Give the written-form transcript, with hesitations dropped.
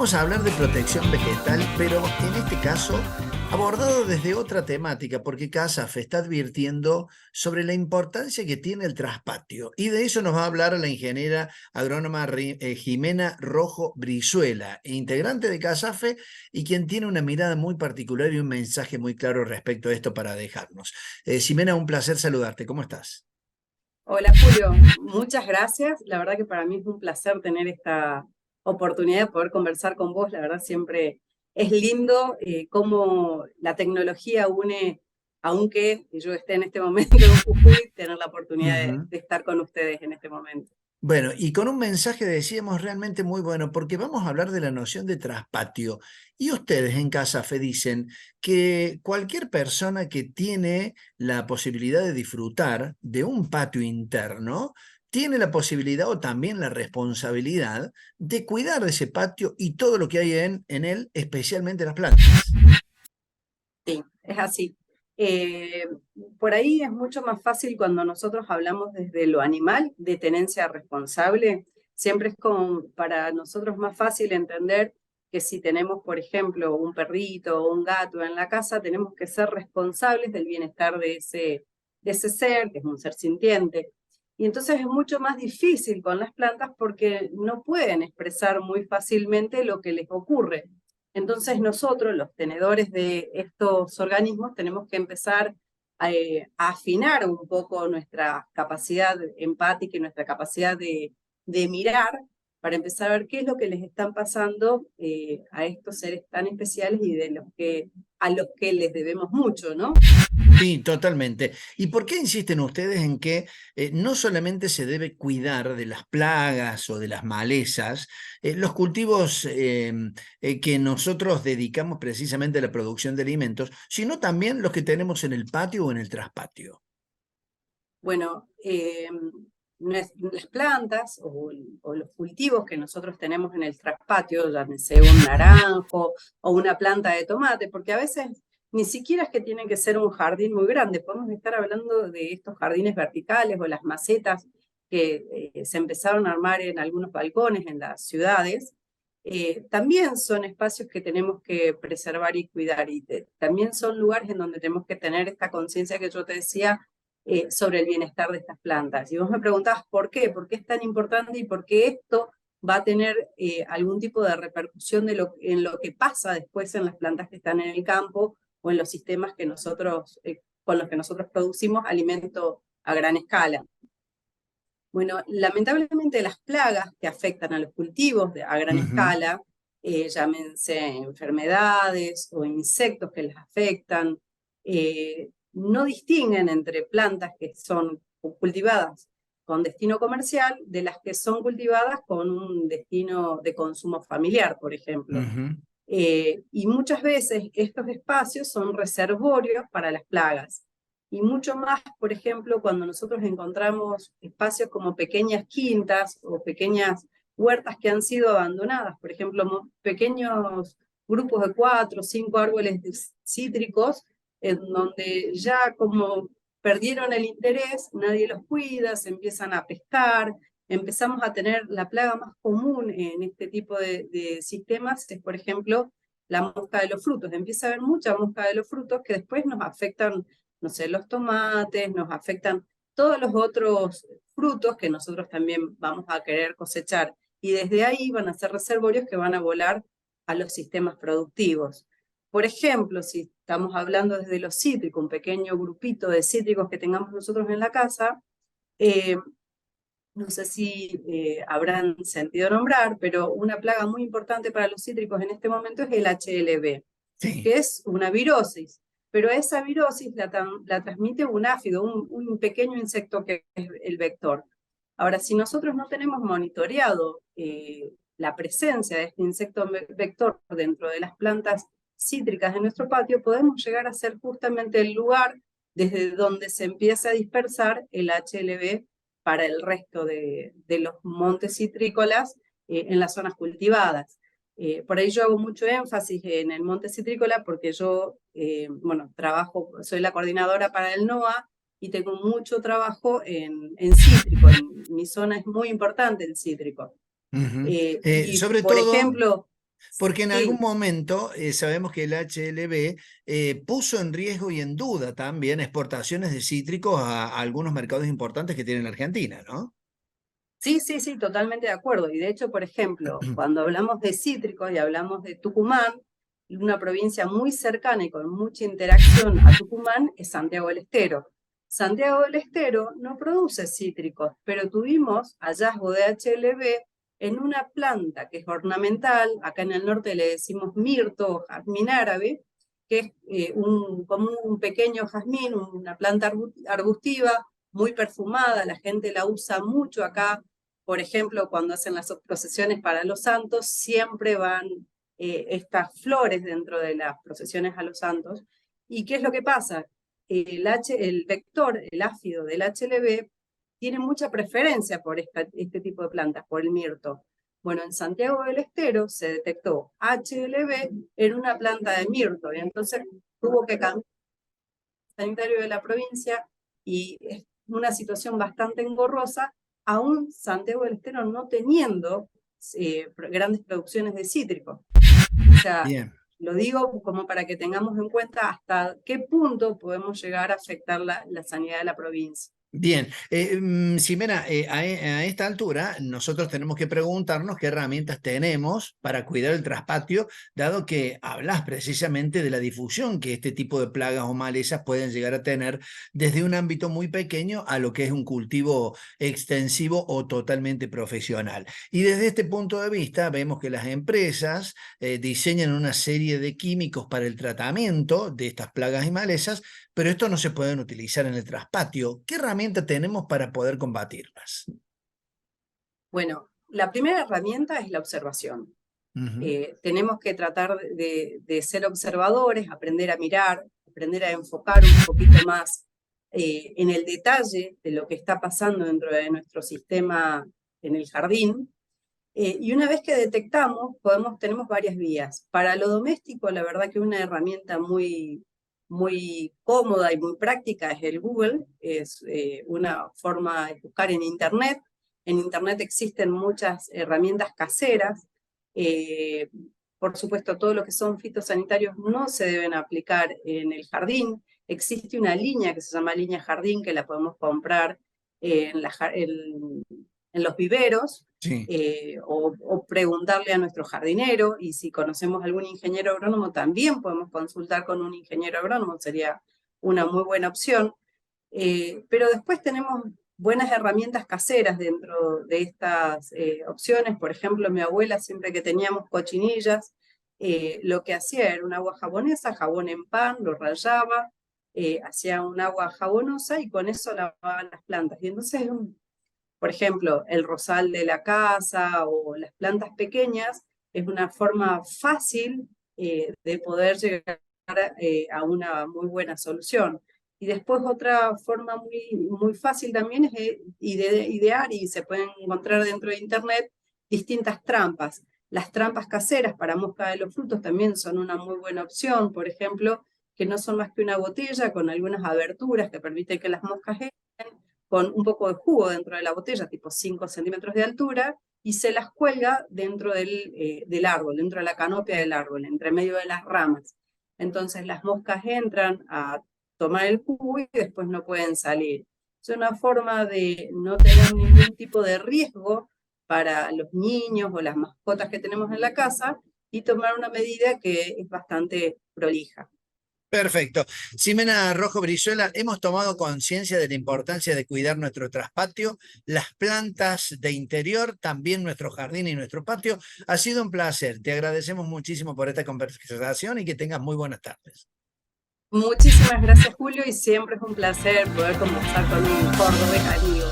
Vamos a hablar de protección vegetal, pero en este caso abordado desde otra temática, porque CASAF está advirtiendo sobre la importancia que tiene el traspatio. Y de eso nos va a hablar la ingeniera agrónoma Jimena Rojo Brizuela, integrante de CASAFE y quien tiene una mirada muy particular y un mensaje muy claro respecto a esto para dejarnos. Jimena, un placer saludarte. ¿Cómo estás? Hola Julio, muchas gracias. La verdad que para mí es un placer tener esta oportunidad de poder conversar con vos. La verdad siempre es lindo cómo la tecnología une, aunque yo esté en este momento en Jujuy, tener la oportunidad Ujú. de estar con ustedes en este momento. Bueno, y con un mensaje decíamos realmente muy bueno, porque vamos a hablar de la noción de traspatio. Y ustedes en CASAFE dicen que cualquier persona que tiene la posibilidad de disfrutar de un patio interno, tiene la posibilidad o también la responsabilidad de cuidar de ese patio y todo lo que hay en él, especialmente las plantas. Sí, es así. Eh, por ahí es mucho más fácil cuando nosotros hablamos desde lo animal, de tenencia responsable. Siempre es como para nosotros más fácil entender que si tenemos, por ejemplo, un perrito o un gato en la casa, tenemos que ser responsables del bienestar de ese ser, que es un ser sintiente. Y entonces es mucho más difícil con las plantas porque no pueden expresar muy fácilmente lo que les ocurre. Entonces nosotros, los tenedores de estos organismos, tenemos que empezar a afinar un poco nuestra capacidad empática y nuestra capacidad de mirar para empezar a ver qué es lo que les están pasando a estos seres tan especiales y a los que les debemos mucho, ¿no? Sí, totalmente. ¿Y por qué insisten ustedes en que no solamente se debe cuidar de las plagas o de las malezas, los cultivos que nosotros dedicamos precisamente a la producción de alimentos, sino también los que tenemos en el patio o en el traspatio? Bueno, las plantas o los cultivos que nosotros tenemos en el traspatio, llámese un naranjo o una planta de tomate, porque a veces ni siquiera es que tienen que ser un jardín muy grande, podemos estar hablando de estos jardines verticales o las macetas que se empezaron a armar en algunos balcones en las ciudades. También son espacios que tenemos que preservar y cuidar y también son lugares en donde tenemos que tener esta conciencia que yo te decía sobre el bienestar de estas plantas. Y vos me preguntabas por qué es tan importante y por qué esto va a tener algún tipo de repercusión en lo que pasa después en las plantas que están en el campo o en los sistemas que con los que nosotros producimos alimento a gran escala. Bueno, lamentablemente las plagas que afectan a los cultivos a gran Ujú. escala, llámense enfermedades o insectos que les afectan, no distinguen entre plantas que son cultivadas con destino comercial de las que son cultivadas con un destino de consumo familiar, por ejemplo. Ujú. Y muchas veces estos espacios son reservorios para las plagas. Y mucho más, por ejemplo, cuando nosotros encontramos espacios como pequeñas quintas o pequeñas huertas que han sido abandonadas, por ejemplo, pequeños grupos de 4 o 5 árboles cítricos, en donde ya como perdieron el interés, nadie los cuida, se empiezan a pescar, empezamos a tener la plaga más común en este tipo de sistemas, es por ejemplo la mosca de los frutos. Empieza a haber mucha mosca de los frutos que después nos afectan, no sé, los tomates, nos afectan todos los otros frutos que nosotros también vamos a querer cosechar. Y desde ahí van a ser reservorios que van a volar a los sistemas productivos. Por ejemplo, si estamos hablando desde los cítricos, un pequeño grupito de cítricos que tengamos nosotros en la casa, eh, no sé si habrán sentido nombrar, pero una plaga muy importante para los cítricos en este momento es el HLB, Sí. que es una virosis. Pero esa virosis la transmite un áfido, un pequeño insecto que es el vector. Ahora, si nosotros no tenemos monitoreado la presencia de este insecto vector dentro de las plantas cítricas de nuestro patio, podemos llegar a ser justamente el lugar desde donde se empieza a dispersar el HLB para el resto de los montes citrícolas en las zonas cultivadas. Por ahí yo hago mucho énfasis en el monte citrícola porque yo, bueno, soy la coordinadora para el NOA y tengo mucho trabajo en cítrico. En mi zona es muy importante el cítrico. Ujú. Y Sobre por todo. ejemplo, Porque en algún Sí, momento sabemos que el HLB puso en riesgo y en duda también exportaciones de cítricos a algunos mercados importantes que tiene la Argentina, ¿no? sí, sí, sí, totalmente de acuerdo. Y de hecho, por ejemplo, cuando hablamos de cítricos y hablamos de Tucumán, una provincia muy cercana y con mucha interacción a Tucumán es Santiago del Estero. Santiago del Estero no produce cítricos, pero tuvimos hallazgo de HLB en una planta que es ornamental, acá en el norte le decimos mirto o jazmín árabe, que es como un pequeño jazmín, una planta arbustiva muy perfumada, la gente la usa mucho acá. Por ejemplo, cuando hacen las procesiones para los santos, siempre van estas flores dentro de las procesiones a los santos. ¿Y qué es lo que pasa? El vector, el áfido del HLB, tiene mucha preferencia por este tipo de plantas, por el mirto. Bueno, en Santiago del Estero se detectó HLB en una planta de mirto, y entonces tuvo que cambiar el sanitario de la provincia, y es una situación bastante engorrosa, aún Santiago del Estero no teniendo grandes producciones de cítricos. O sea, Bien. lo digo como para que tengamos en cuenta hasta qué punto podemos llegar a afectar la sanidad de la provincia. Bien, Ximena, a esta altura nosotros tenemos que preguntarnos qué herramientas tenemos para cuidar el traspatio, dado que hablas precisamente de la difusión que este tipo de plagas o malezas pueden llegar a tener desde un ámbito muy pequeño a lo que es un cultivo extensivo o totalmente profesional. Y desde este punto de vista vemos que las empresas diseñan una serie de químicos para el tratamiento de estas plagas y malezas, pero estos no se pueden utilizar en el traspatio. ¿Qué herramienta tenemos para poder combatirlas? Bueno, la primera herramienta es la observación. Ujú. Tenemos que tratar de ser observadores, aprender a mirar, aprender a enfocar un poquito más en el detalle de lo que está pasando dentro de nuestro sistema en el jardín. Y una vez que detectamos, tenemos varias vías. Para lo doméstico, la verdad que una herramienta muy cómoda y muy práctica es el Google. Es una forma de buscar en Internet. En Internet existen muchas herramientas caseras. Eh, por supuesto, todo lo que son fitosanitarios no se deben aplicar en el jardín. Existe una línea que se llama línea jardín, que la podemos comprar en los viveros, Sí. o preguntarle a nuestro jardinero, y si conocemos algún ingeniero agrónomo también podemos consultar con un ingeniero agrónomo, sería una muy buena opción. Pero después tenemos buenas herramientas caseras dentro de estas opciones. Por ejemplo, mi abuela, siempre que teníamos cochinillas, lo que hacía era un agua japonesa, jabón en pan, lo rallaba, hacía un agua jabonosa y con eso lavaban las plantas. Y entonces por ejemplo, el rosal de la casa o las plantas pequeñas, es una forma fácil de poder llegar a una muy buena solución. Y después otra forma muy fácil también es idear, y se pueden encontrar dentro de Internet distintas trampas. Las trampas caseras para mosca de los frutos también son una muy buena opción, por ejemplo, que no son más que una botella con algunas aberturas que permiten que las moscas entren, con un poco de jugo dentro de la botella, tipo 5 centímetros de altura, y se las cuelga dentro del árbol, dentro de la canopia del árbol, entre medio de las ramas. Entonces las moscas entran a tomar el jugo y después no pueden salir. Es una forma de no tener ningún tipo de riesgo para los niños o las mascotas que tenemos en la casa, y tomar una medida que es bastante prolija. Perfecto. Ximena Rojo Brizuela, hemos tomado conciencia de la importancia de cuidar nuestro traspatio, las plantas de interior, también nuestro jardín y nuestro patio. Ha sido un placer. Te agradecemos muchísimo por esta conversación y que tengas muy buenas tardes. Muchísimas gracias, Julio, y siempre es un placer poder conversar con un cordobés amigo.